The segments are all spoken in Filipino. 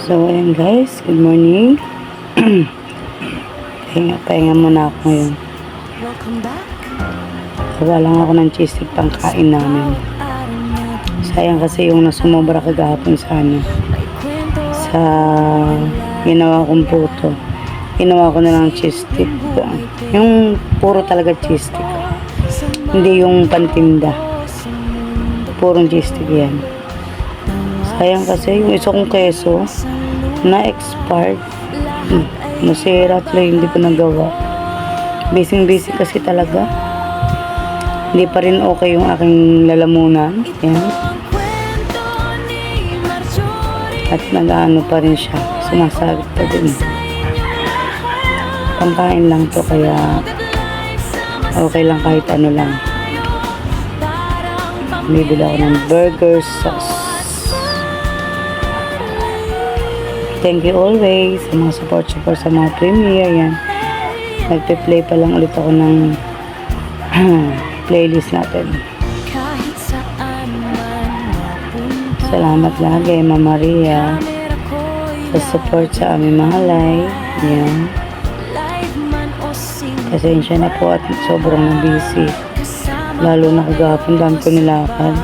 So, ayan guys, good morning. Pahinga muna ako ngayon. Gawa lang ako ng cheese stick pang kain namin. Sayang kasi yung nasumobra kagahapon sa ginawa kong puto. Ginawa ko na lang cheese stick. Yung puro talaga cheese stick. Hindi yung pantinda. Purong cheese stick yan. Sayang kasi yung isa kong keso na-expired. Nasira tuloy, hindi ko nagawa. Busy kasi talaga. Hindi pa rin okay yung aking lalamunan. Yan. At nag-ano pa rin siya. Sumasagit pa din. Pangkain lang to kaya okay lang kahit ano lang. Bibili ako ng burger sauce. Thank you always sa mga support sa mga premiere. Yan. Nagpe-play pa lang ulit ako ng playlist natin. Salamat lagi, Mama Maria, sa support sa aming mahalay. Yan. Pasensya na po at sobrang busy. Lalo na kagapon, dami ko nilakad.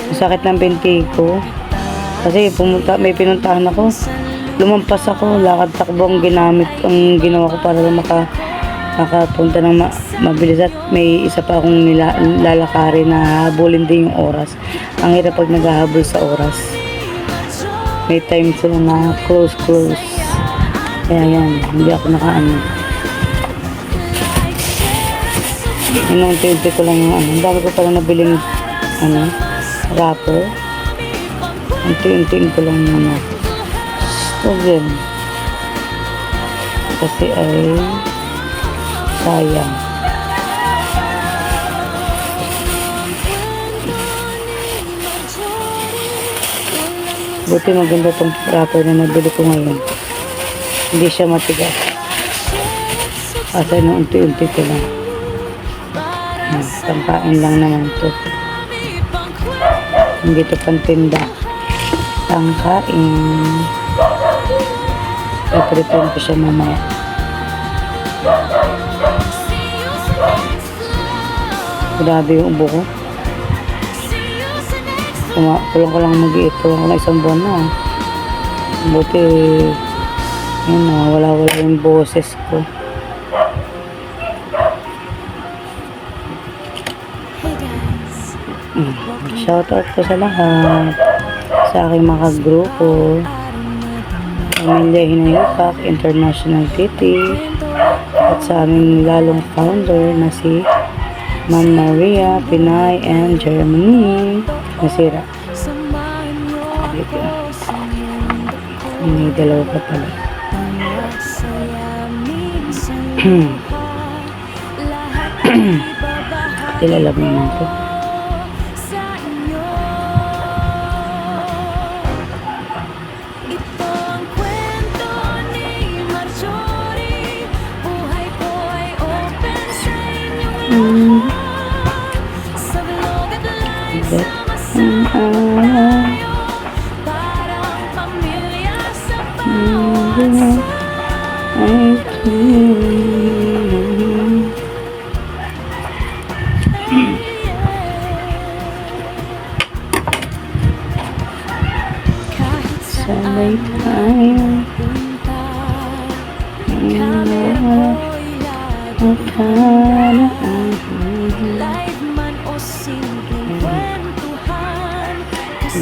Masakit ng binti ko. Kasi may pinuntahan ako. Lumampas ako, lakad takbo ang ginawa ko para makapunta ng mabilis at may isa pa akong lalakari na habulin din yung oras. Ang hirap pag naghahabol sa oras. May time sila na close. Kaya yan, hindi ako nakaano. Inunti-unti ko lang yung ang dami ko pala nabiling wrapper. Unti-untiin ko lang muna. Again. Kasi ay sayang. Buti maganda tong wrapper na nabili ko ngayon. Hindi siya matigas. Kasi no, unti-unti ko lang. Pangkain lang naman to. Hindi to pantinda. Pangkain. I-prepare ko siya mamaya. Grabe yung ubo ko. Kulang ko lang mag-iit. Kulang ko lang isang buwan na. Buti yun na, wala yung boses ko. Shoutout ko sa lahat. Sa aking mga grupo. Pamilya Hinayupak International Titi at sa aming lalong founder na si Ma'am Maria Pinay and Germany. Nasira. May dalawa pa pala. Kilala mo naman ito. Sabay tayo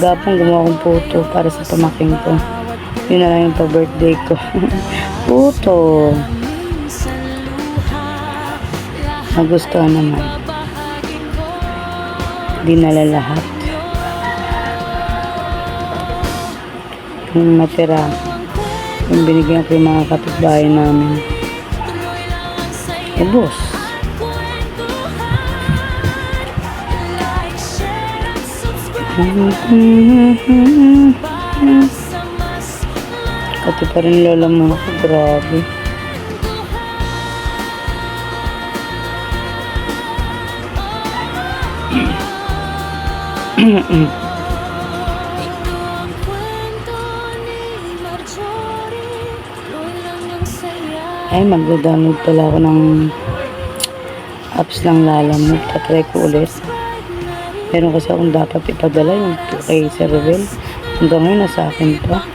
gapong gumawa kong puto para sa pamaking ko. Yun na lang yung pa-birthday ko. Puto. Nagustuhan naman. Di nalalahat. Yung natira, yung binigyan ko yung mga kapitbahay namin. Ubos. Kati pa rin lola mo ako, grabe. Ay, magda-download pala ako ng apps ng Lalamove. Tatry ko ulit. Meron kasi akong dapat ipadala yung kay Sir Ruel. Hanggang ngayon, nasa akin pa.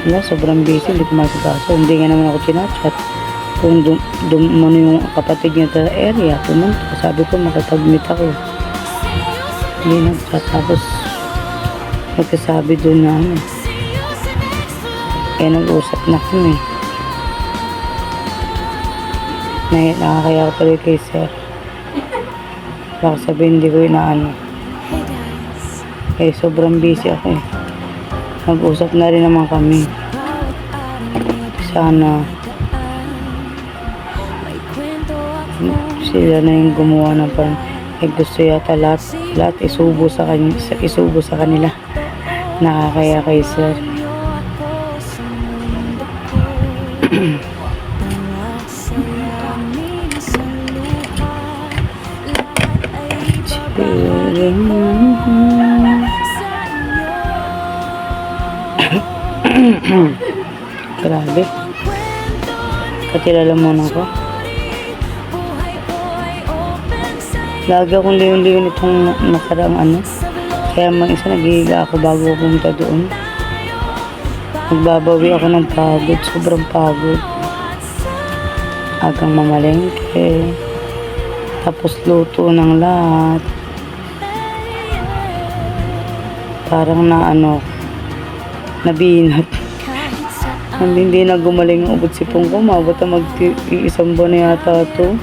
Wala, sobrang busy. Hindi ko makikaso. Hindi nga naman ako chinachat. Kung dumano yung kapatid niya sa area, pumunta. Sabi ko, makipag-meet ako. Hindi nag-chat. Tapos, magkasabi doon na ano. Kaya nag-usap na kami. Nakakaya ko tuloy kay Sir. Baka sabihin, hindi ko inaano. Eh, sobrang busy ako eh. Mag-usap na rin naman kami. Sana sila na yung gumawa ng parang gusto yata lahat isubo sa kanila. Nakakaya kay Sir. Grabe. Katilala muna ko. Lagi akong liyon-liyon itong nakarang ano. Kaya mag-isa naghihiga ako bago pumunta doon. Magbabawi ako ng pagod. Sobrang pagod. Agang mamalengke. Tapos luto ng lahat. Parang nabinat. Hindi na gumaling ang ubod sipong ko. Mabot na mag-iisang buwan na yata ito.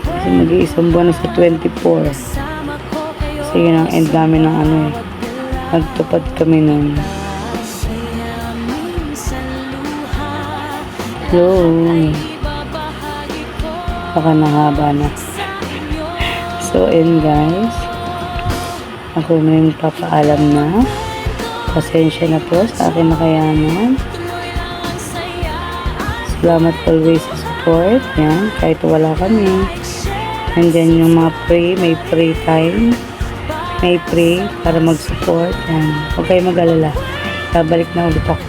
Kasi mag-iisang buwan na sa 24. Kasi yun ang end namin ng ano eh. Nagtupad kami nun. Yun. Baka nahaba na. So, guys. Ako na yung papaalam na. Pasensya na po sa akin nakayanan. Salamat always sa support. Yan. Kahit wala kami. Nandyan yung mga may free time. May free para mag-support. Yan. Huwag kayo mag-alala. Babalik na ulit ako.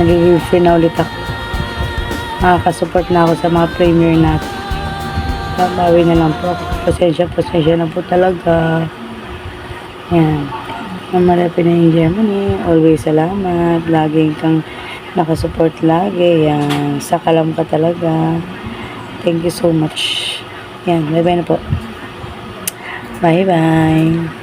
Nagiging free na ulit ako. Makakasupport na ako sa mga premier natin. Babawi na lang po. Pasensya na po talaga. Yan. Mama Pinay Germany. Always salamat. Laging kang nakasupport lagi. Yan. Sakalam ka talaga. Thank you so much. Yan. Bye-bye na po. Bye-bye.